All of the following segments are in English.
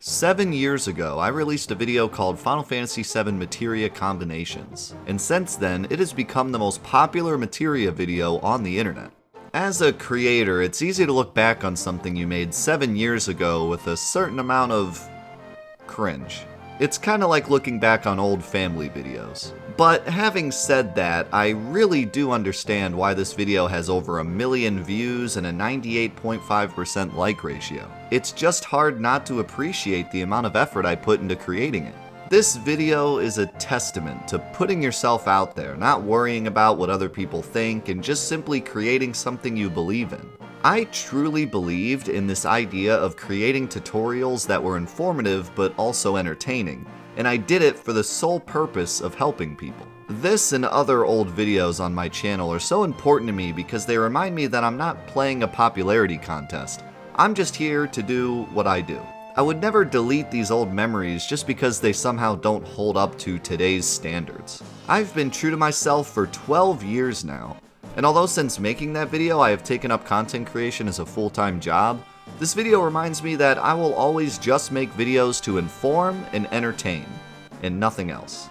7 years ago, I released a video called Final Fantasy VII Materia Combinations, and since then, it has become the most popular Materia video on the internet. As a creator, it's easy to look back on something you made 7 years ago with a certain amount of cringe. It's kinda like looking back on old family videos. But having said that, I really do understand why this video has over 1 million views and a 98.5% like ratio. It's just hard not to appreciate the amount of effort I put into creating it. This video is a testament to putting yourself out there, not worrying about what other people think, and just simply creating something you believe in. I truly believed in this idea of creating tutorials that were informative but also entertaining, and I did it for the sole purpose of helping people. This and other old videos on my channel are so important to me because they remind me that I'm not playing a popularity contest. I'm just here to do what I do. I would never delete these old memories just because they somehow don't hold up to today's standards. I've been true to myself for 12 years now. And although since making that video I have taken up content creation as a full-time job, this video reminds me that I will always just make videos to inform and entertain, and nothing else.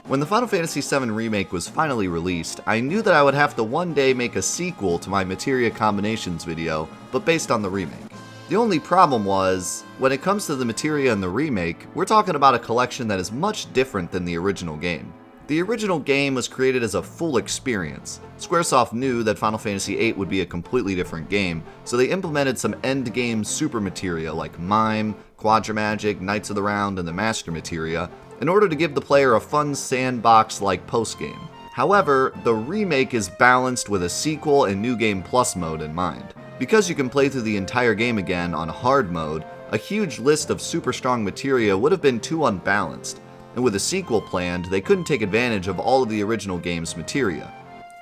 When the Final Fantasy VII Remake was finally released, I knew that I would have to one day make a sequel to my Materia Combinations video, but based on the remake. The only problem was, when it comes to the Materia and the remake, we're talking about a collection that is much different than the original game. The original game was created as a full experience. Squaresoft knew that Final Fantasy VIII would be a completely different game, so they implemented some endgame super materia like Mime, Quadramagic, Knights of the Round, and the Master Materia, in order to give the player a fun sandbox-like postgame. However, the remake is balanced with a sequel and New Game Plus mode in mind. Because you can play through the entire game again on hard mode, a huge list of super strong materia would have been too unbalanced. And with a sequel planned, they couldn't take advantage of all of the original game's materia.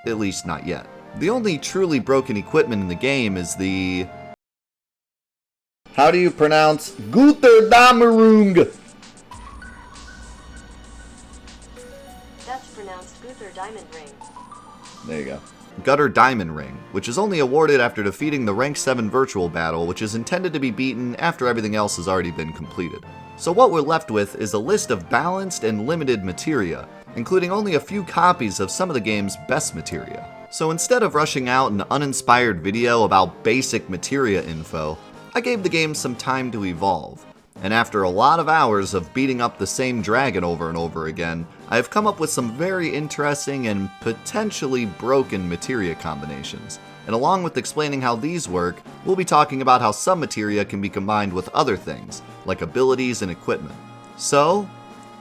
At least not yet. The only truly broken equipment in the game is the... How do you pronounce Götterdämmerung? That's pronounced Guther Diamond Ring. There you go. Gutter Diamond Ring, which is only awarded after defeating the Rank 7 virtual battle, which is intended to be beaten after everything else has already been completed. So what we're left with is a list of balanced and limited materia, including only a few copies of some of the game's best materia. So instead of rushing out an uninspired video about basic materia info, I gave the game some time to evolve. And after a lot of hours of beating up the same dragon over and over again, I have come up with some very interesting and potentially broken materia combinations. And along with explaining how these work, we'll be talking about how some materia can be combined with other things, like abilities and equipment. So,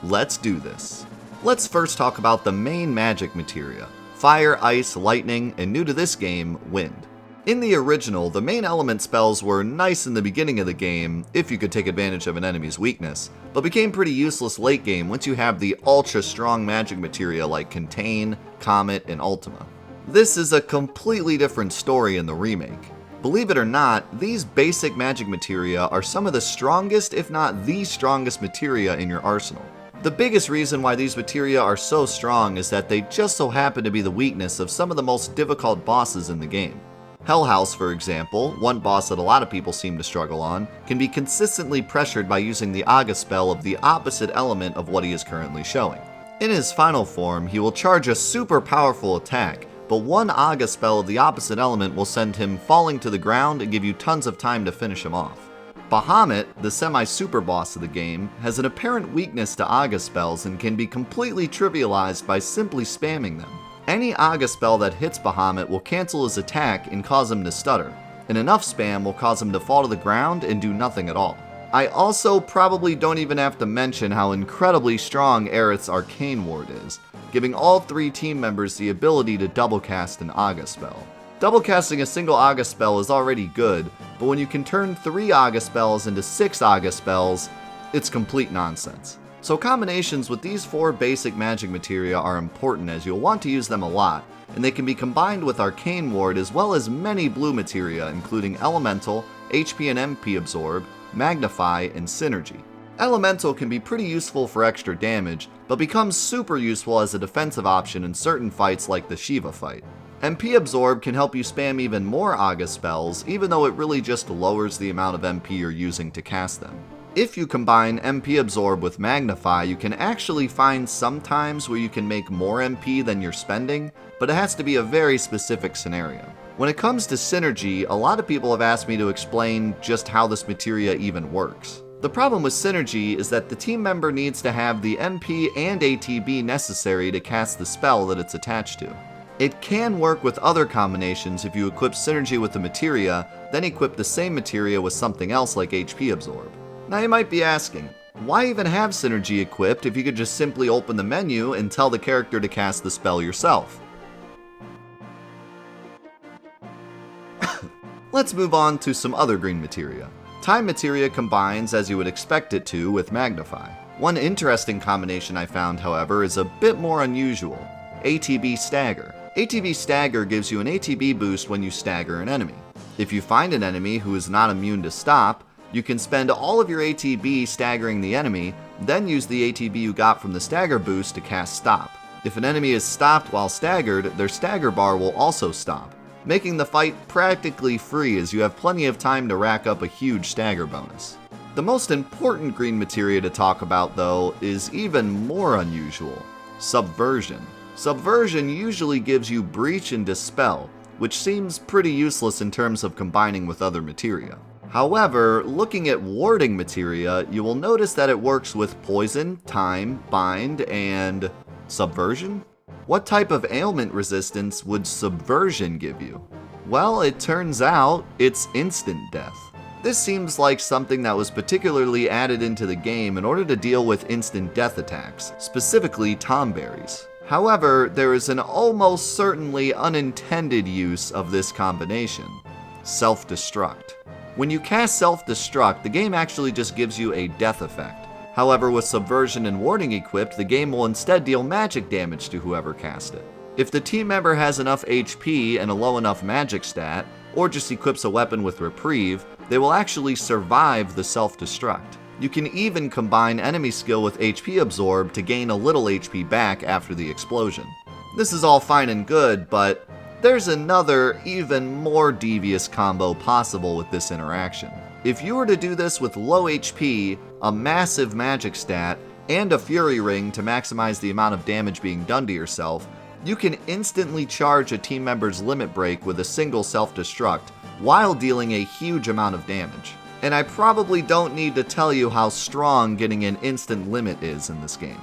let's do this. Let's first talk about the main magic materia: fire, ice, lightning, and new to this game, wind. In the original, the main element spells were nice in the beginning of the game, if you could take advantage of an enemy's weakness, but became pretty useless late game once you have the ultra strong magic materia like Contain, Comet, and Ultima. This is a completely different story in the remake. Believe it or not, these basic magic materia are some of the strongest, if not the strongest materia in your arsenal. The biggest reason why these materia are so strong is that they just so happen to be the weakness of some of the most difficult bosses in the game. Hell House, for example, one boss that a lot of people seem to struggle on, can be consistently pressured by using the Aga spell of the opposite element of what he is currently showing. In his final form, he will charge a super powerful attack, but one Aga spell of the opposite element will send him falling to the ground and give you tons of time to finish him off. Bahamut, the semi-super boss of the game, has an apparent weakness to Aga spells and can be completely trivialized by simply spamming them. Any Aga spell that hits Bahamut will cancel his attack and cause him to stutter, and enough spam will cause him to fall to the ground and do nothing at all. I also probably don't even have to mention how incredibly strong Aerith's Arcane Ward is, giving all 3 team members the ability to double cast an Aga spell. Double casting a single Aga spell is already good, but when you can turn 3 Aga spells into 6 Aga spells, it's complete nonsense. So combinations with these 4 basic magic materia are important as you'll want to use them a lot, and they can be combined with Arcane Ward as well as many blue materia including Elemental, HP and MP Absorb, Magnify, and Synergy. Elemental can be pretty useful for extra damage, but becomes super useful as a defensive option in certain fights like the Shiva fight. MP Absorb can help you spam even more Aga spells, even though it really just lowers the amount of MP you're using to cast them. If you combine MP Absorb with Magnify, you can actually find some times where you can make more MP than you're spending, but it has to be a very specific scenario. When it comes to Synergy, a lot of people have asked me to explain just how this materia even works. The problem with Synergy is that the team member needs to have the MP and ATB necessary to cast the spell that it's attached to. It can work with other combinations if you equip Synergy with the materia, then equip the same materia with something else like HP Absorb. Now you might be asking, why even have Synergy equipped if you could just simply open the menu and tell the character to cast the spell yourself? Let's move on to some other green materia. Time materia combines as you would expect it to with Magnify. One interesting combination I found, however, is a bit more unusual. ATB Stagger. ATB Stagger gives you an ATB boost when you stagger an enemy. If you find an enemy who is not immune to stop, you can spend all of your ATB staggering the enemy, then use the ATB you got from the stagger boost to cast Stop. If an enemy is stopped while staggered, their stagger bar will also stop, making the fight practically free as you have plenty of time to rack up a huge stagger bonus. The most important green materia to talk about, though, is even more unusual: Subversion. Subversion usually gives you Breach and Dispel, which seems pretty useless in terms of combining with other materia. However, looking at warding materia, you will notice that it works with Poison, Time, Bind, and Subversion? What type of ailment resistance would Subversion give you? Well, it turns out it's instant death. This seems like something that was particularly added into the game in order to deal with instant death attacks, specifically Tomberries. However, there is an almost certainly unintended use of this combination: Self-Destruct. When you cast Self-Destruct, the game actually just gives you a death effect. However, with Subversion and Warding equipped, the game will instead deal magic damage to whoever cast it. If the team member has enough HP and a low enough magic stat, or just equips a weapon with Reprieve, they will actually survive the Self-Destruct. You can even combine enemy skill with HP Absorb to gain a little HP back after the explosion. This is all fine and good, but there's another, even more devious combo possible with this interaction. If you were to do this with low HP, a massive magic stat, and a Fury Ring to maximize the amount of damage being done to yourself, you can instantly charge a team member's limit break with a single self-destruct, while dealing a huge amount of damage. And I probably don't need to tell you how strong getting an instant limit is in this game.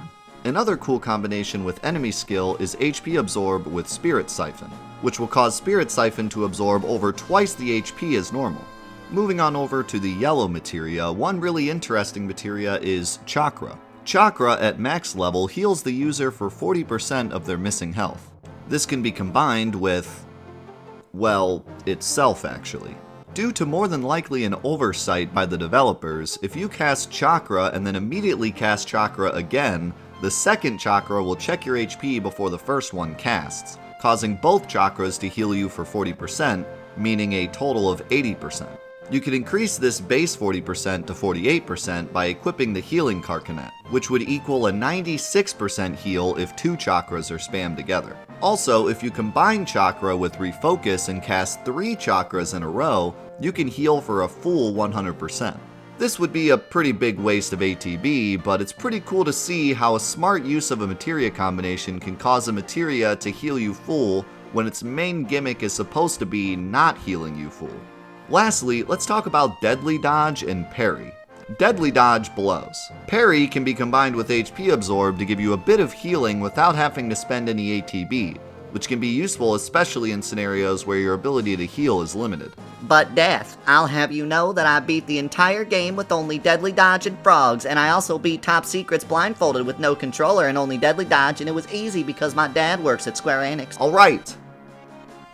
Another cool combination with enemy skill is HP Absorb with Spirit Siphon, which will cause Spirit Siphon to absorb over twice the HP as normal. Moving on over to the yellow materia, one really interesting materia is Chakra. Chakra at max level heals the user for 40% of their missing health. This can be combined with, well, itself actually. Due to more than likely an oversight by the developers, if you cast Chakra and then immediately cast Chakra again, the second Chakra will check your HP before the first one casts, causing both chakras to heal you for 40%, meaning a total of 80%. You can increase this base 40% to 48% by equipping the Healing Carcanet, which would equal a 96% heal if two chakras are spammed together. Also, if you combine Chakra with Refocus and cast 3 chakras in a row, you can heal for a full 100%. This would be a pretty big waste of ATB, but it's pretty cool to see how a smart use of a materia combination can cause a materia to heal you full when its main gimmick is supposed to be not healing you full. Lastly, let's talk about Deadly Dodge and Parry. Deadly Dodge blows. Parry can be combined with HP Absorb to give you a bit of healing without having to spend any ATB, which can be useful especially in scenarios where your ability to heal is limited. But Death, I'll have you know that I beat the entire game with only Deadly Dodge and Frogs, and I also beat Top Secrets blindfolded with no controller and only Deadly Dodge, and it was easy because my dad works at Square Enix. Alright!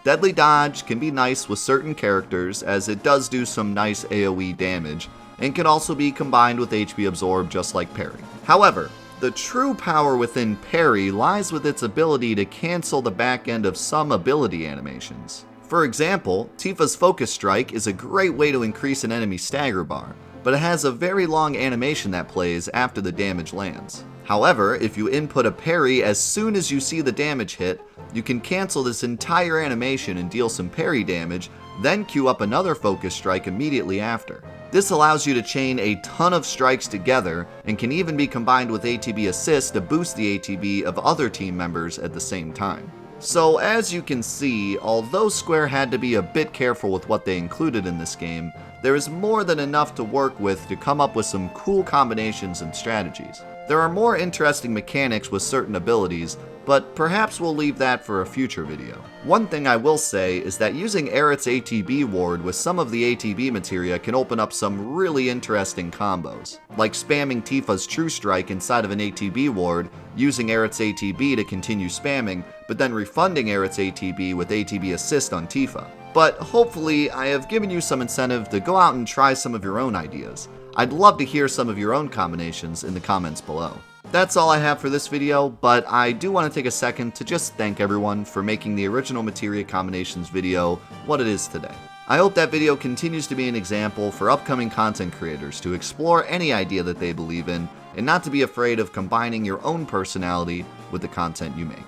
Deadly Dodge can be nice with certain characters, as it does do some nice AoE damage, and can also be combined with HP Absorb just like Parry. However, the true power within Parry lies with its ability to cancel the back end of some ability animations. For example, Tifa's Focus Strike is a great way to increase an enemy's stagger bar, but it has a very long animation that plays after the damage lands. However, if you input a parry as soon as you see the damage hit, you can cancel this entire animation and deal some parry damage, then queue up another focus strike immediately after. This allows you to chain a ton of strikes together and can even be combined with ATB assist to boost the ATB of other team members at the same time. So as you can see, although Square had to be a bit careful with what they included in this game, there is more than enough to work with to come up with some cool combinations and strategies. There are more interesting mechanics with certain abilities, but perhaps we'll leave that for a future video. One thing I will say is that using Barret's ATB ward with some of the ATB materia can open up some really interesting combos, like spamming Tifa's True Strike inside of an ATB ward, using Barret's ATB to continue spamming, but then refunding Barret's ATB with ATB assist on Tifa. But hopefully I have given you some incentive to go out and try some of your own ideas. I'd love to hear some of your own combinations in the comments below. That's all I have for this video, but I do want to take a second to just thank everyone for making the original Materia combinations video what it is today. I hope that video continues to be an example for upcoming content creators to explore any idea that they believe in, and not to be afraid of combining your own personality with the content you make.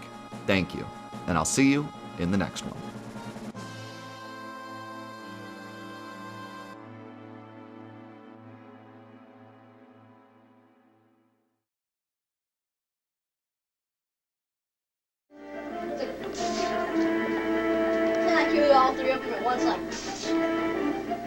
Thank you, and I'll see you in the next one. Can I kill all three of them at once? Like.